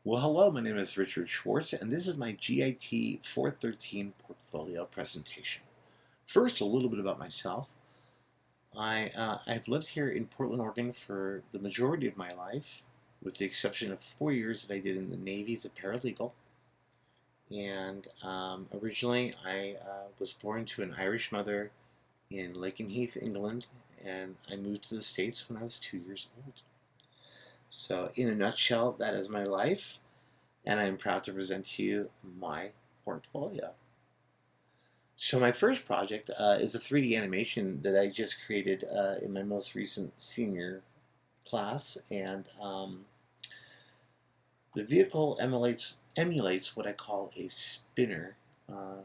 Well, hello, my name is Richard Schwartz, and this is my GIT413 portfolio presentation. First, a little bit about myself. I've lived here in Portland, Oregon for the majority of my life, with the exception of 4 years that I did in the Navy as a paralegal. And originally, I was born to an Irish mother in Lakenheath, England, and I moved to the States when I was 2 years old. So, in a nutshell, that is my life, and I'm proud to present to you my portfolio. So my first project is a 3D animation that I just created in my most recent senior class, and the vehicle emulates what I call a spinner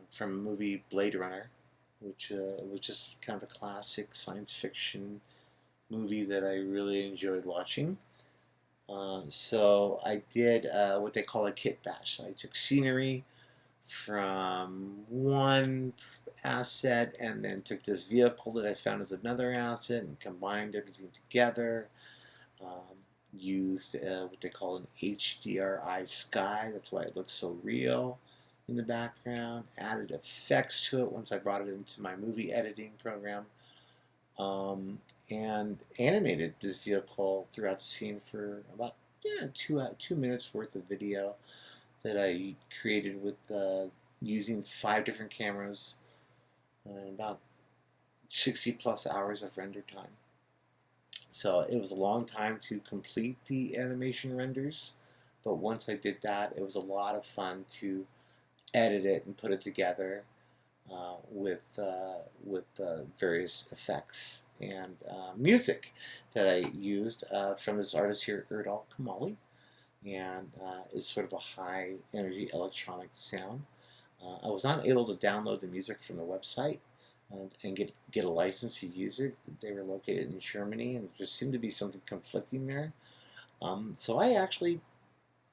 from a movie Blade Runner, which is kind of a classic science fiction movie that I really enjoyed watching. So I did what they call a kit bash. So I took scenery from one asset and then took this vehicle that I found as another asset and combined everything together. Um, Used what they call an HDRI sky. That's why it looks so real in the background. Added effects to it once I brought it into my movie editing program. And animated this vehicle throughout the scene for about 2 minutes worth of video that I created with using 5 different cameras and about 60 plus hours of render time. So it was a long time to complete the animation renders, but once I did that, it was a lot of fun to edit it and put it together with various effects and music that I used from this artist here, Erdal Kamali, and it's sort of a high energy electronic sound. I was not able to download the music from the website and get a license to use it. They were located in Germany, and there seemed to be something conflicting there. So I actually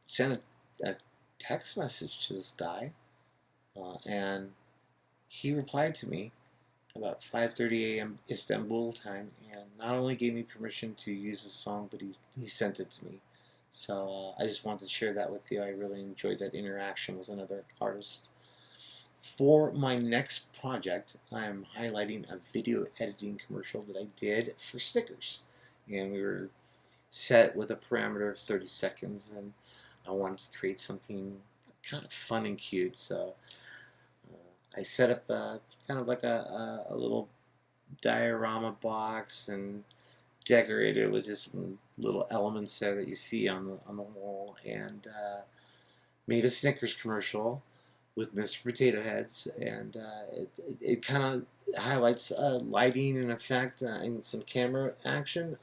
sent a text message to this guy, and he replied to me about 5:30 a.m. Istanbul time, and not only gave me permission to use the song, but he sent it to me. So I just wanted to share that with you. I really enjoyed that interaction with another artist. For my next project, I'm highlighting a video editing commercial that I did for Snickers. And we were set with a parameter of 30 seconds, and I wanted to create something kind of fun and cute. So I set up kind of like a little diorama box and decorated with just some little elements there that you see on the wall, and made a Snickers commercial with Mr. Potato Heads, and it kind of highlights lighting and effect and some camera action.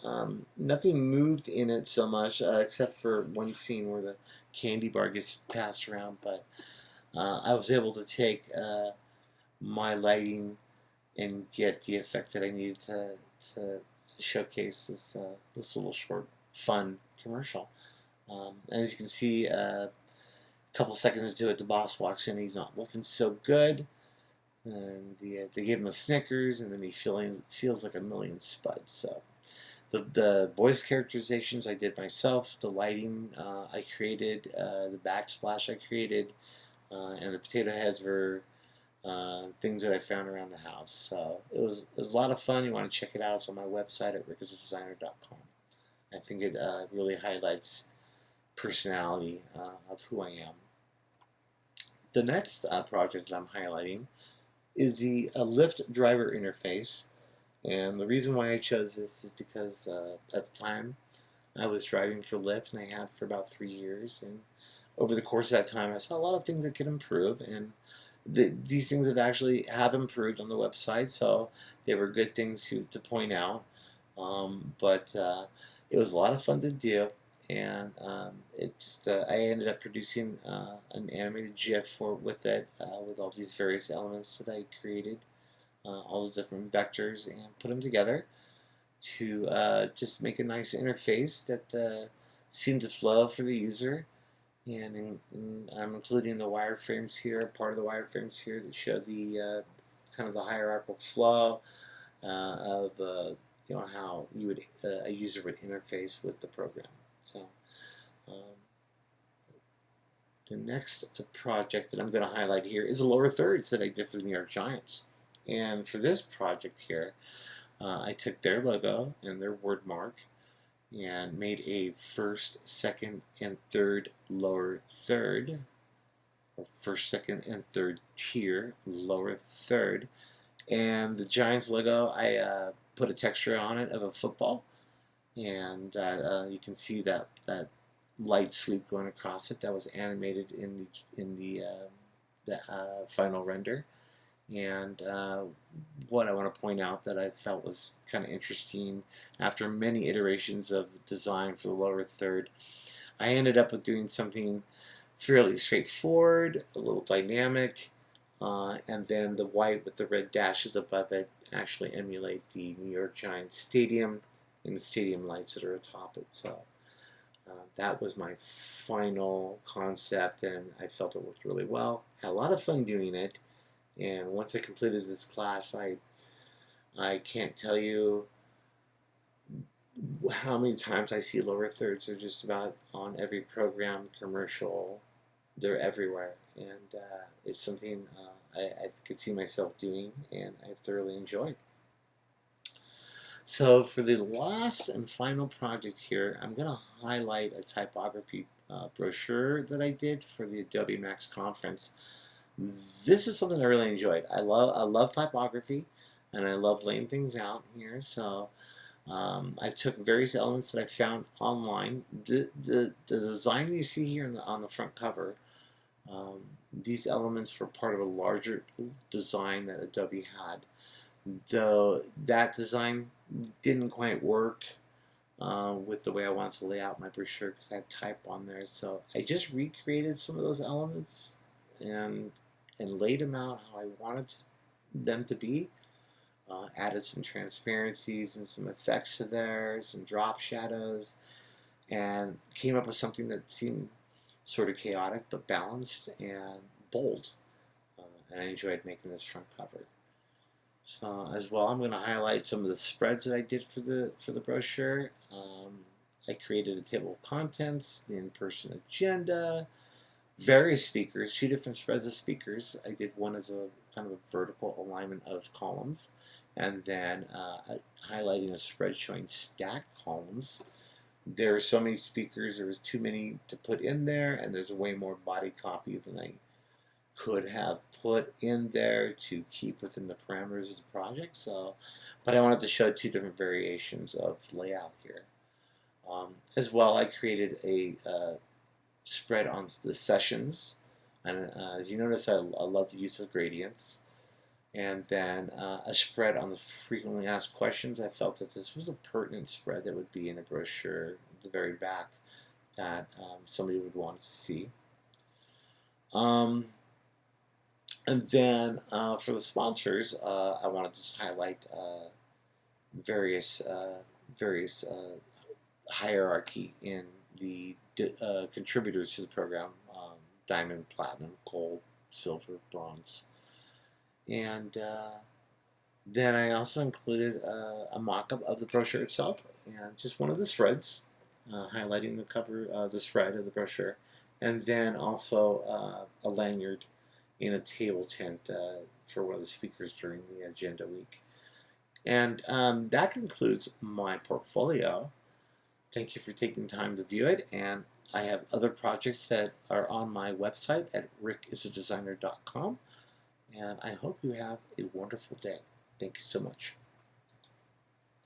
Nothing moved in it so much, except for one scene where the candy bar gets passed around, but I was able to take my lighting and get the effect that I needed to showcase this little short, fun commercial. And as you can see, a couple seconds into it, the boss walks in. He's not looking so good, and they give him a Snickers, and then he feels like a million spuds. So the voice characterizations I did myself, the lighting I created, the backsplash I created, and the potato heads were things that I found around the house. So it was a lot of fun. You want to check it out? It's on my website at rickersdesigner.com. I think it really highlights personality of who I am. The next project I'm highlighting is the Lyft driver interface. And the reason why I chose this is because at the time I was driving for Lyft, and I had for about 3 years. And over the course of that time, I saw a lot of things that could improve. And these things have improved on the website, so they were good things to point out. But it was a lot of fun to do, and I ended up producing an animated GIF with it with all these various elements that I created, all the different vectors, and put them together to just make a nice interface that seemed to flow for the user. And I'm including the wireframes here, part of the wireframes here that show the kind of the hierarchical flow of how a user would interface with the program. So um, The next project that I'm going to highlight here is the lower thirds that I did for the New York Giants. And for this project here, I took their logo and their word mark and made a first, second, and third lower third, or first, second, and third tier lower third. And the Giants logo, I put a texture on it of a football, and you can see that light sweep going across it. That was animated in the final render. And what I want to point out that I felt was kind of interesting, after many iterations of design for the lower third, I ended up with doing something fairly straightforward, a little dynamic, and then the white with the red dashes above it actually emulate the New York Giants stadium and the stadium lights that are atop it. So that was my final concept, and I felt it worked really well. Had a lot of fun doing it. And once I completed this class, I can't tell you how many times I see lower thirds. They're just about on every program, commercial. They're everywhere, and it's something I could see myself doing, and I thoroughly enjoyed. So for the last and final project here, I'm going to highlight a typography brochure that I did for the Adobe Max conference. This is something I really enjoyed. I love typography, and I love laying things out here. So I took various elements that I found online. The design you see here on the front cover, these elements were part of a larger design that Adobe had. Though that design didn't quite work with the way I wanted to lay out my brochure, because I had type on there. So I just recreated some of those elements and laid them out how I wanted them to be. Added some transparencies and some effects to there, some drop shadows, and came up with something that seemed sort of chaotic but balanced and bold. And I enjoyed making this front cover. So as well, I'm going to highlight some of the spreads that I did for the brochure. I created a table of contents, the in-person agenda, various speakers, 2 different spreads of speakers. I did one as a kind of a vertical alignment of columns, and then highlighting a spread showing stacked columns. There are so many speakers, there was too many to put in there, and there's way more body copy than I could have put in there to keep within the parameters of the project. So, but I wanted to show 2 different variations of layout here. As well, I created a spread on the sessions, and as you notice, I love the use of gradients. And then a spread on the frequently asked questions. I felt that this was a pertinent spread that would be in a brochure at the very back that somebody would want to see. And then for the sponsors, I wanted to just highlight various hierarchy in the contributors to the program: diamond, platinum, gold, silver, bronze. And then I also included a mock-up of the brochure itself, and just one of the spreads, highlighting the cover, the spread of the brochure, and then also a lanyard in a table tent for one of the speakers during the agenda week. And that concludes my portfolio. Thank you for taking time to view it, and I have other projects that are on my website at rickisadesigner.com, and I hope you have a wonderful day. Thank you so much.